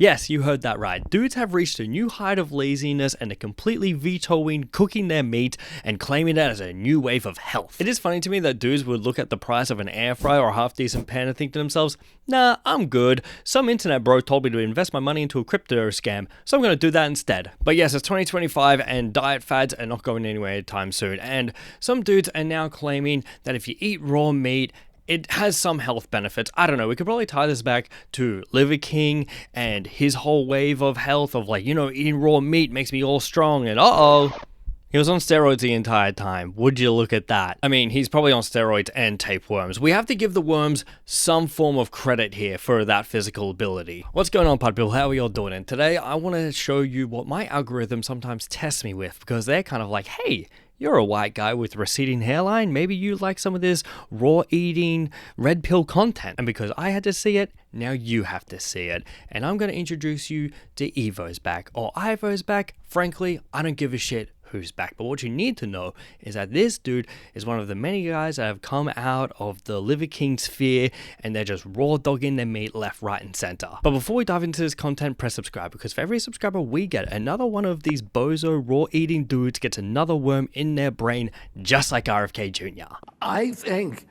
Yes, you heard that right. Dudes have reached a new height of laziness and are completely vetoing cooking their meat and claiming it as a new wave of health. It is funny to me that dudes would look at the price of an air fryer or a half decent pan and think to themselves, nah, I'm good. Some internet bro told me to invest my money into a crypto scam, so I'm gonna do that instead. But yes, it's 2025 and diet fads are not going anywhere anytime soon. And some dudes are now claiming that if you eat raw meat, it has some health benefits. I don't know. We could probably tie this back to Liver King and his whole wave of health of like, eating raw meat makes me all strong and he was on steroids the entire time. Would you look at that? I mean, he's probably on steroids and tapeworms. We have to give the worms some form of credit here for that physical ability. What's going on, pod people? How are y'all doing? And today I want to show you what my algorithm sometimes tests me with, because they're kind of like, hey, you're a white guy with receding hairline. Maybe you like some of this raw eating red pill content. And because I had to see it, now you have to see it. And I'm going to introduce you to Evo's back or Ivo's back. Frankly, I don't give a shit who's back. But what you need to know is that this dude is one of the many guys that have come out of the Liver King sphere and they're just raw dogging their meat left, right, and center. But before we dive into this content, press subscribe, because for every subscriber we get, another one of these bozo raw eating dudes gets another worm in their brain, just like RFK Jr. I think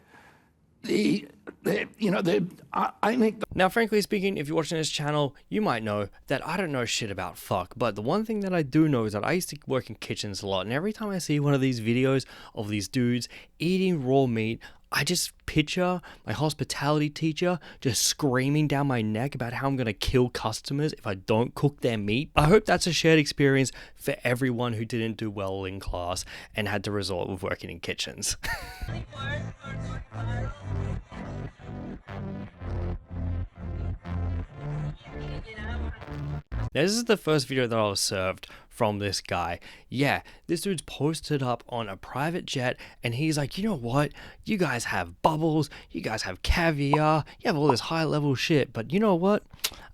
Now, frankly speaking, if you're watching this channel, you might know that I don't know shit about fuck, but the one thing that I do know is that I used to work in kitchens a lot, and every time I see one of these videos of these dudes eating raw meat, I just picture my hospitality teacher just screaming down my neck about how I'm going to kill customers if I don't cook their meat. I hope that's a shared experience for everyone who didn't do well in class and had to resort with working in kitchens. Now, this is the first video that I was served from this guy. Yeah, this dude's posted up on a private jet and he's like, you know what? You guys have bubbles, you guys have caviar, you have all this high level shit, but you know what?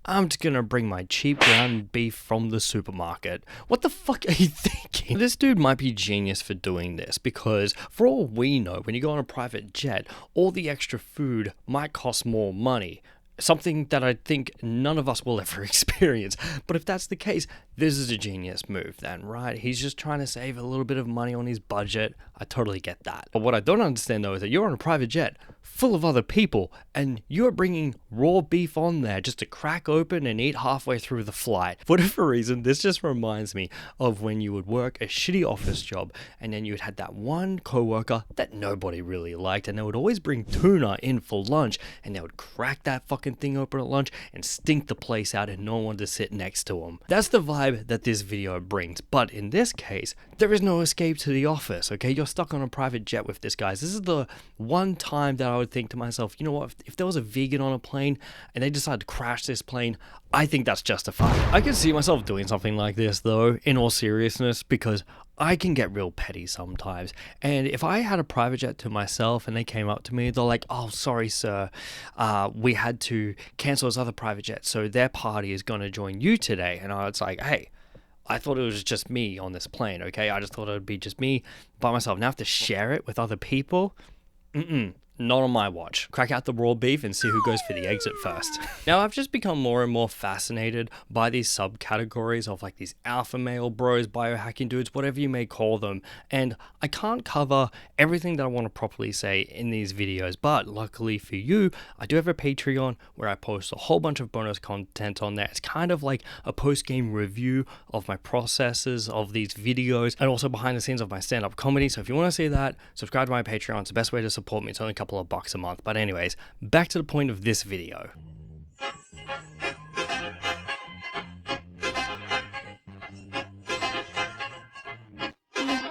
I'm just gonna bring my cheap ground beef from the supermarket. What the fuck are you thinking? This dude might be genius for doing this, because for all we know, when you go on a private jet, all the extra food might cost more money. Something that I think none of us will ever experience. But if that's the case, this is a genius move then, right? He's just trying to save a little bit of money on his budget. I totally get that. But what I don't understand though is that you're on a private jet full of other people and you're bringing raw beef on there just to crack open and eat halfway through the flight. For whatever reason, this just reminds me of when you would work a shitty office job and then you had that one coworker that nobody really liked, and they would always bring tuna in for lunch and they would crack that fucking thing open at lunch and stink the place out and no one wanted to sit next to them. That's the vibe that this video brings. But in this case, there is no escape to the office, okay? You're stuck on a private jet with this guy. This is the one time that I would think to myself, you know what, if there was a vegan on a plane and they decided to crash this plane, I think that's justified. I can see myself doing something like this though, in all seriousness, because I can get real petty sometimes. And if I had a private jet to myself and they came up to me, they're like, oh, sorry, sir, we had to cancel this other private jet, so their party is going to join you today. And I was like, hey, I thought it was just me on this plane, okay? I just thought it would be just me by myself. Now I have to share it with other people? Not on my watch. Crack out the raw beef and see who goes for the exit first. Now, I've just become more and more fascinated by these subcategories of like these alpha male bros, biohacking dudes, whatever you may call them. And I can't cover everything that I want to properly say in these videos, but luckily for you, I do have a Patreon where I post a whole bunch of bonus content on there. It's kind of like a post-game review of my processes of these videos and also behind the scenes of my stand-up comedy. So if you want to see that, subscribe to my Patreon. It's the best way to support me. It's only a couple of bucks a month. But anyways, back to the point of this video.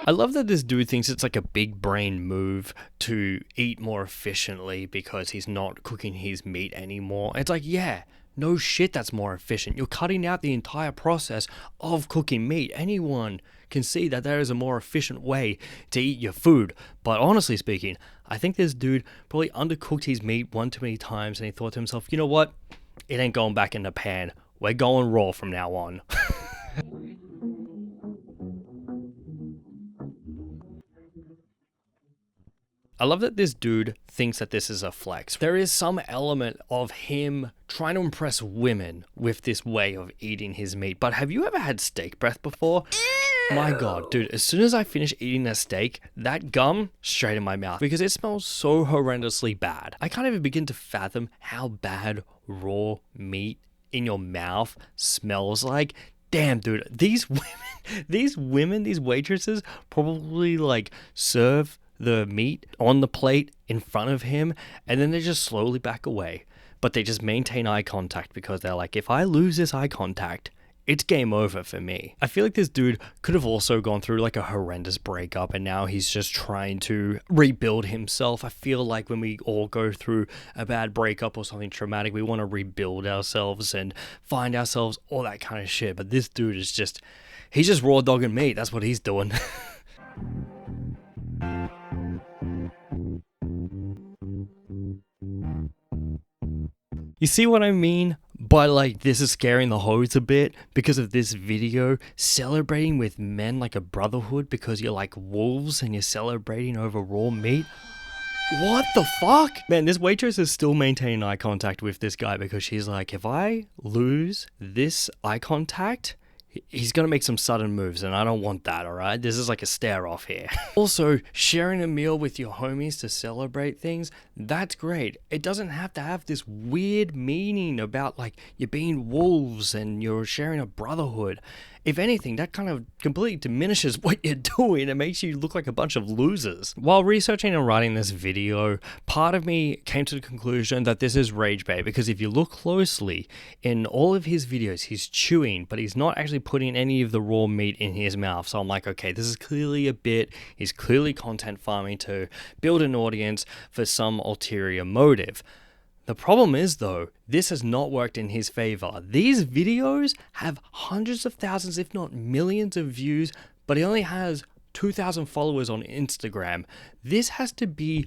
I love that this dude thinks it's like a big brain move to eat more efficiently because he's not cooking his meat anymore. It's like, yeah, no shit, that's more efficient. You're cutting out the entire process of cooking meat. Anyone can see that there is a more efficient way to eat your food. But honestly speaking, I think this dude probably undercooked his meat one too many times and he thought to himself, you know what? It ain't going back in the pan. We're going raw from now on. I love that this dude thinks that this is a flex. There is some element of him trying to impress women with this way of eating his meat. But have you ever had steak breath before? My God, dude, as soon as I finish eating a steak, that gum straight in my mouth because it smells so horrendously bad. I can't even begin to fathom how bad raw meat in your mouth smells like. Damn, dude, these waitresses probably like serve the meat on the plate in front of him and then they just slowly back away. But they just maintain eye contact because they're like, if I lose this eye contact, it's game over for me. I feel like this dude could have also gone through like a horrendous breakup and now he's just trying to rebuild himself. I feel like when we all go through a bad breakup or something traumatic, we want to rebuild ourselves and find ourselves, all that kind of shit. But this dude is just, he's just raw dogging meat. That's what he's doing. You see what I mean? But like, this is scaring the hoes a bit because of this video celebrating with men like a brotherhood because you're like wolves and you're celebrating over raw meat. What the fuck? Man, this waitress is still maintaining eye contact with this guy because she's like, if I lose this eye contact, he's gonna make some sudden moves and I don't want that, alright? This is like a stare off here. Also, sharing a meal with your homies to celebrate things, that's great. It doesn't have to have this weird meaning about like you're being wolves and you're sharing a brotherhood. If anything, that kind of completely diminishes what you're doing and makes you look like a bunch of losers. While researching and writing this video, part of me came to the conclusion that this is rage bait because if you look closely in all of his videos, he's chewing, but he's not actually putting any of the raw meat in his mouth. So I'm like, okay, this is clearly a bit. He's clearly content farming to build an audience for some ulterior motive. The problem is though, this has not worked in his favor. These videos have hundreds of thousands, if not millions of views, but he only has 2,000 followers on Instagram. This has to be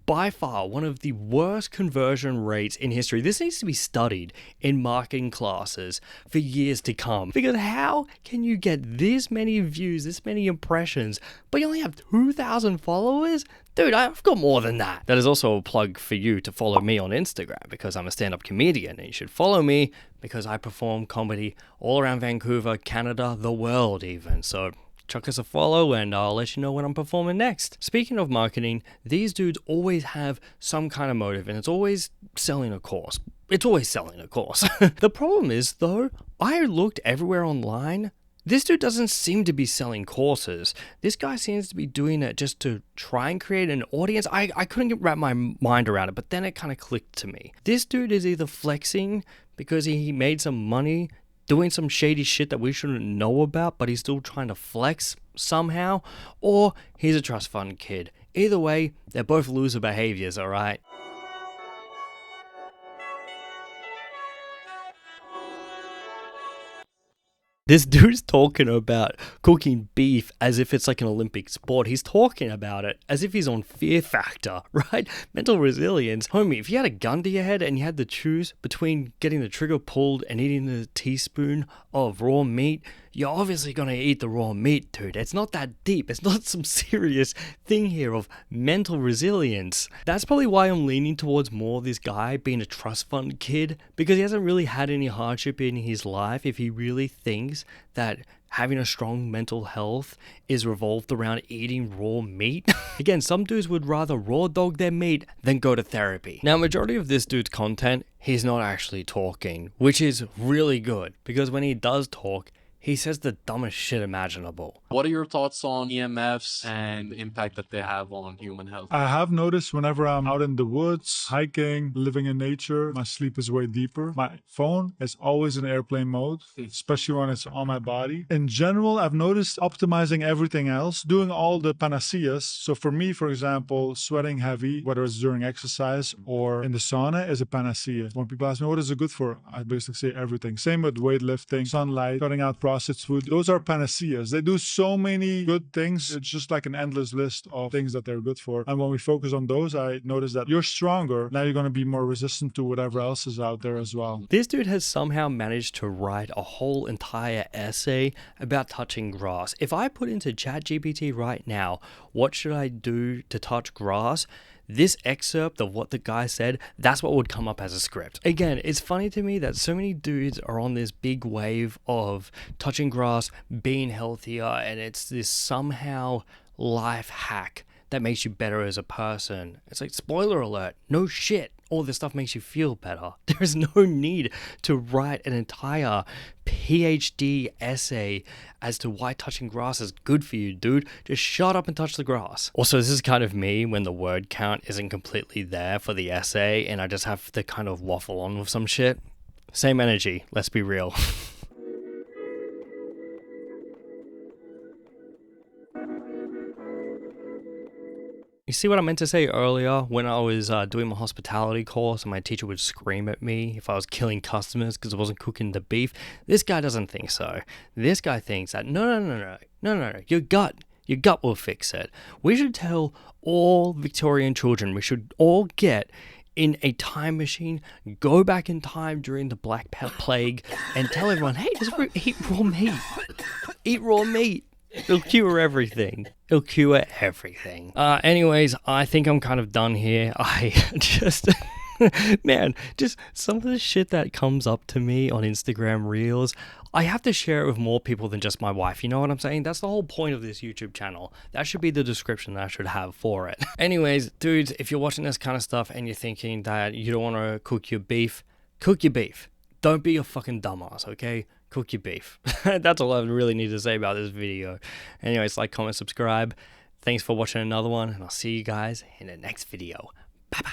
by far one of the worst conversion rates in history. This needs to be studied in marketing classes for years to come. Because how can you get this many views, this many impressions, but you only have 2,000 followers? Dude, I've got more than that. That is also a plug for you to follow me on Instagram because I'm a stand-up comedian and you should follow me because I perform comedy all around Vancouver, Canada, the world even. So chuck us a follow and I'll let you know when I'm performing next. Speaking of marketing, these dudes always have some kind of motive and it's always selling a course. It's always selling a course. The problem is though, I looked everywhere online. This dude doesn't seem to be selling courses. This guy seems to be doing it just to try and create an audience. I couldn't wrap my mind around it, but then it kind of clicked to me. This dude is either flexing because he made some money doing some shady shit that we shouldn't know about, but he's still trying to flex somehow, or he's a trust fund kid. Either way, they're both loser behaviors, alright? This dude's talking about cooking beef as if it's like an Olympic sport. He's talking about it as if he's on Fear Factor, right? Mental resilience. Homie, if you had a gun to your head and you had to choose between getting the trigger pulled and eating a teaspoon of raw meat, you're obviously gonna eat the raw meat, dude. It's not that deep. It's not some serious thing here of mental resilience. That's probably why I'm leaning towards more this guy being a trust fund kid, because he hasn't really had any hardship in his life if he really thinks that having a strong mental health is revolved around eating raw meat. Again, some dudes would rather raw dog their meat than go to therapy. Now, majority of this dude's content, he's not actually talking, which is really good, because when he does talk, he says the dumbest shit imaginable. What are your thoughts on EMFs and the impact that they have on human health? I have noticed whenever I'm out in the woods, hiking, living in nature, my sleep is way deeper. My phone is always in airplane mode, especially when it's on my body. In general, I've noticed optimizing everything else, doing all the panaceas. So for me, for example, sweating heavy, whether it's during exercise or in the sauna, is a panacea. When people ask me, what is it good for? I basically say everything. Same with weightlifting, sunlight, cutting out processed food, those are panaceas. They do so many good things. It's just like an endless list of things that they're good for. And when we focus on those, I notice that you're stronger. Now you're going to be more resistant to whatever else is out there as well. This dude has somehow managed to write a whole entire essay about touching grass. If I put into ChatGPT right now, what should I do to touch grass? This excerpt of what the guy said, that's what would come up as a script. Again, it's funny to me that so many dudes are on this big wave of touching grass, being healthier, and it's this somehow life hack that makes you better as a person. It's like, spoiler alert, no shit. All this stuff makes you feel better. There is no need to write an entire PhD essay as to why touching grass is good for you, dude. Just shut up and touch the grass. Also, this is kind of me when the word count isn't completely there for the essay and I just have to kind of waffle on with some shit. Same energy, let's be real. You see what I meant to say earlier when I was doing my hospitality course and my teacher would scream at me if I was killing customers because I wasn't cooking the beef? This guy doesn't think so. This guy thinks that no, your gut will fix it. We should tell all Victorian children, we should all get in a time machine, go back in time during the Black Plague and tell everyone, hey, just eat raw meat. Eat raw meat. It'll cure everything. It'll cure everything. Anyways, I think I'm kind of done here. I just... Man, just some of the shit that comes up to me on Instagram Reels, I have to share it with more people than just my wife. You know what I'm saying? That's the whole point of this YouTube channel. That should be the description that I should have for it. Anyways, dudes, if you're watching this kind of stuff and you're thinking that you don't want to cook your beef, cook your beef. Don't be a fucking dumbass, okay? Cook your beef. That's all I really need to say about this video. Anyways, like, comment, subscribe. Thanks for watching another one, and I'll see you guys in the next video. Bye-bye.